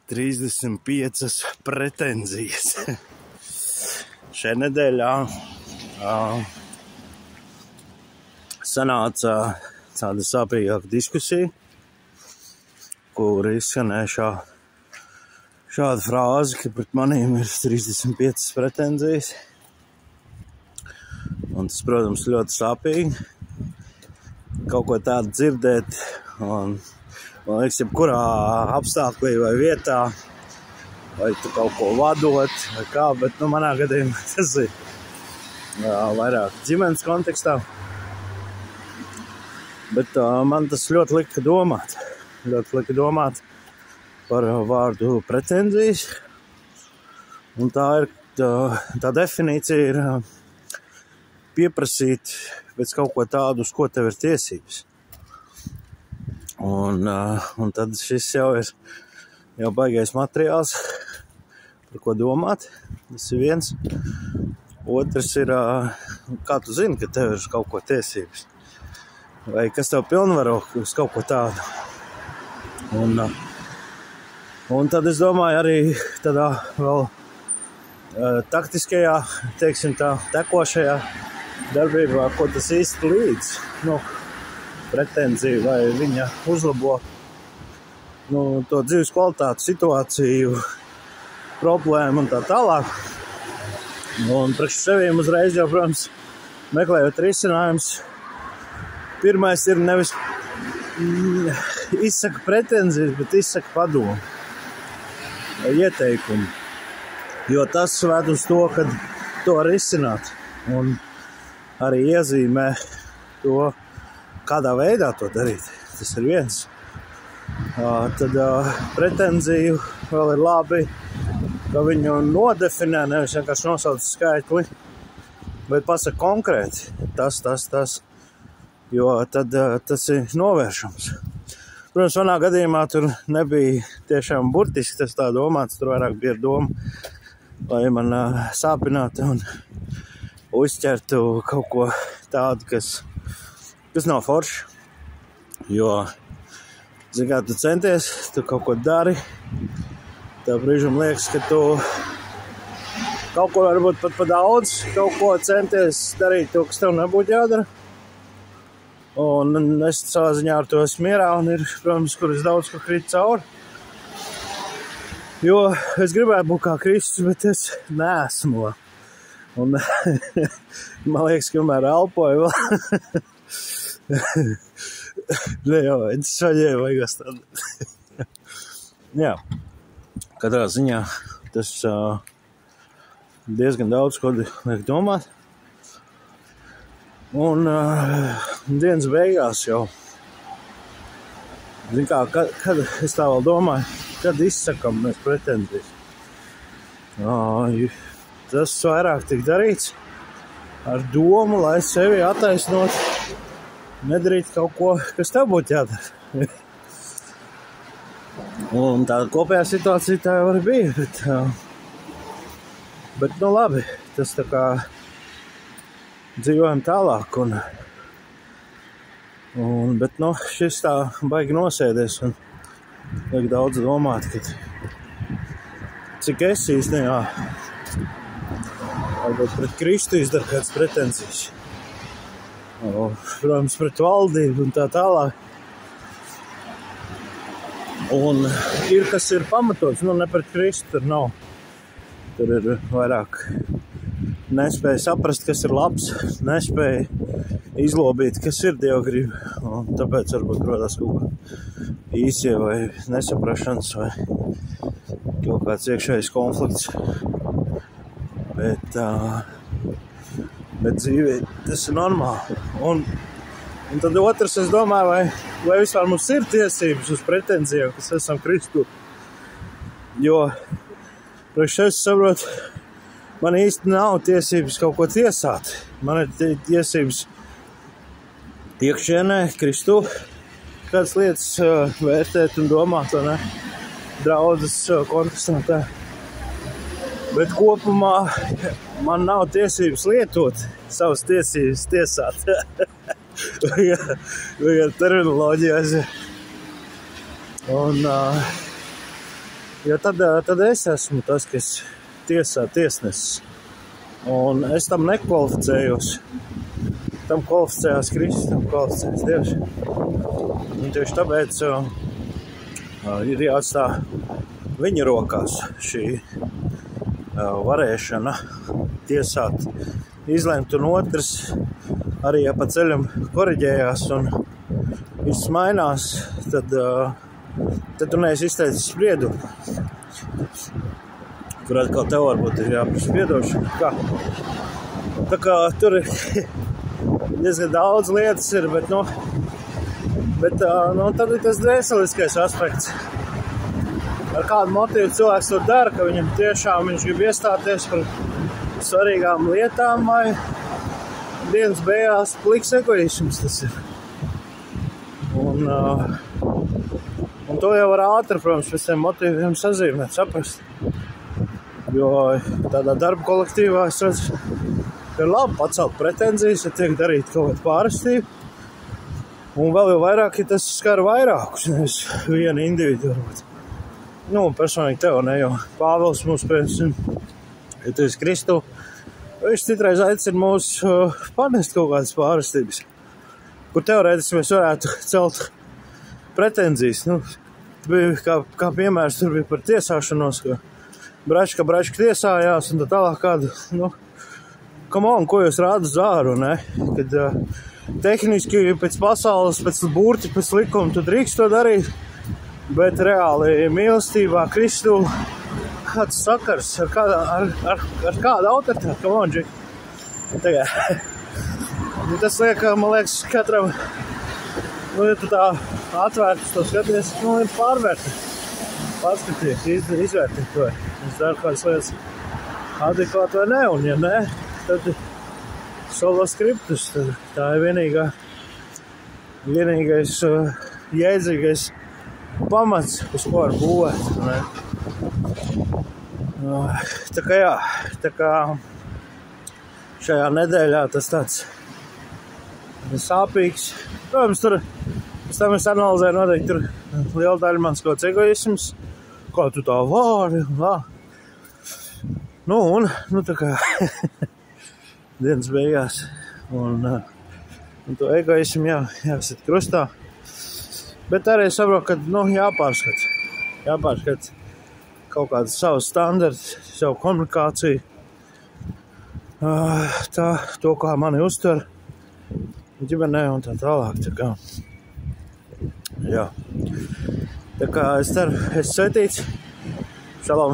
35 pretenzijas. Šajā nedēļā sanāca tāda sāpīgāka diskusija, kur izskanēja šāda frāze, ka pret maniem ir 35 pretenzijas. Un tas, protams, ļoti sāpīgi kaut ko tādu dzirdēt. Un, man liekas, jebkurā apstāklī vai vietā, vai tu kaut ko vadot, vai kā, bet manā gadījumā tas ir vairāk ģimenes kontekstā. Bet man tas ļoti lika domāt par vārdu pretenzijas. Un tā definīcija ir pieprasīt pēc kaut ko tādu, uz ko tev ir tiesības. Un tad šis jau ir baigais materiāls, par ko domāt. Tas ir viens. Otrs ir, kā tu zini, ka tev ir kaut ko tiesības. Vai kas tev pilnvaro uz kaut ko tādu. Un tad es domāju arī tādā vēl taktiskajā, teiksim tā, tekošajā darbībā, ko tas īsti līdz. Pretenziju, vai viņa uzlabo to dzīves kvalitāti, situāciju, problēmu un tā tālāk. Un priekš sevīm uzreiz jau, protams, meklējot risinājums, pirmais ir nevis izsaka pretenzijas, bet izsaka padomu, ieteikumu. Jo tas ved uz to, kad to var izsināt un arī iezīmē to, kādā veidā to darīt. Tas ir viens. Tad pretenziju vēl ir labi, ka viņu nodefinē, nevis vienkārši nosauc skaitli, bet pasaka konkrēti tas, jo tad tas ir novēršams. Protams, manā gadījumā tur nebija tiešām burtiski tas tā domāts, tur vairāk bija doma, lai man sāpinātu un uzķertu kaut ko tādu, kas nav forši, jo, zin kā, tu centies, tu kaut ko dari, tev brīžam liekas, ka tu kaut ko varbūt pat pa daudz, kaut ko centies darīt to, kas tev nebūtu jādara. Un es savā ziņā ar to esmu mierā un ir, protams, kur es daudz ko krīt cauri. Jo es gribētu būt kā Kristus, bet es neesmu. Un man liekas, ka vienmēr elpoju vēl. Ne jau, es vaļēju vajag tādu. Jā, katrā ziņā tas diezgan daudz ko liek domāt. Un dienas beigās jau, zin kā, kad es tā vēl domāju, kad izsakam mēs pretenzijas. Tas vairāk tik darīts ar domu, lai sevi attaisnot, nedarīt kaut ko, kas tev būtu jādara. Un tā kopējā situācija tā jau arī bija, bet labi, tas tā kā dzīvojam tālāk, bet šis tā baigi nosēdies un liek daudz domāt, ka cik es īstenībā varbūt pret Kristu izdara kāds pretenzijas. Protams, pret valdību un tā tālāk. Un ir, kas ir pamatots, ne pret Kristu tur nav. Tur ir vairāk nespēja saprast, kas ir labs, nespēja izlobīt, kas ir Dieva griba. Un tāpēc varbūt rodās kaut kā īsie vai nesaprašanas vai kaut kāds iekšējs konflikts. Bet dzīvē tas ir normāli. Un tad otrs, es domāju, vai vispār mums ir tiesības uz pretenzijām, kas esam Kristu. Jo, priekš es saprotu, man īsti nav tiesības kaut ko tiesāt. Man ir tiesības iekšienē, Kristu, kādas lietas vērtēt un domāt, vai ne? Draudzes kontekstā tā. Bet kopumā man nav tiesības lietot savas tiesības tiesāt. Vai terminoloģijas. Un Jo tad es esmu tas, kas tiesā tiesnesis. Un es tam nekvalificējos. Tam kvalificējās Kristus, tam kvalificējās Dievs. Un tieši tāpēc ir jāatstā viņa rokās šī varēšana tiesāt, izlemt, un otrs arī, ja pa ceļam koriģējās un viss mainās, tad tu neesi izteicis spriedumu. Kur atkal tev varbūt ir jāprasa piedošana. Kā? Tā kā tur diezgan daudz lietas ir, bet tad ir tas dvēseliskais aspekts. Ar kādu motīvu cilvēks to dara, ka viņam tiešām viņš grib iestāties par svarīgām lietām, vai dienas beigās pliks egoisms tas ir. Un to jau var ātri, protams, pēc tiem motīviem sazīmēt, saprast. Jo tādā darba kolektīvā es redzu, ka ir labi pacelt pretenzijas, ja tiek darīt kaut kādu pārestību. Un vēl jau vairāk, ja tas skar vairākus, nevis vienu individu varbūt. Personīgi tev, ne, jo Pāvils mūs pēc, ja tu esi Kristu, viņš citreiz aicina mūs panest kaut kādas pārestības, kur teorētiski mēs varētu celt pretenzijas. Bija kā piemērs, tur bija par tiesāšanos, ka bračka tiesājās un tā tālāk kādu, ko jūs rādat zāru, ne? Kad tehniski pēc pasaules, pēc burti, pēc likuma tu drīkst to darīt, bet reāli mīlestībā Kristu kāds sakars ar kādu autoritāti, Tagad. Tas liek, man liekas, katram, ja tu tā atvērtus to skaties, ir pārvērtēt, paskatīt, izvērtīt to. Es daru kādas lietas adekvāti vai ne, un ja ne, tad solo skriptus, tad tā ir vienīgais jēdzīgais pamats, uz ko var būvēt. Tā kā šajā nedēļā tas tāds sāpīgs. Protams, tur pēc tam es analizēju noteikti tur liela daļa mans kaut kāds egoisms, kā tu tā vari, tā kā dienas beigās. Un to egoismu jāsit krustā. Bet arī saprotu, ka jāpārskata kaut kādu savu standartu, savu komunikāciju, to, kā mani uztver ģimenē un tā tālāk. Tā kā es ceru, es svetīts. Šalom.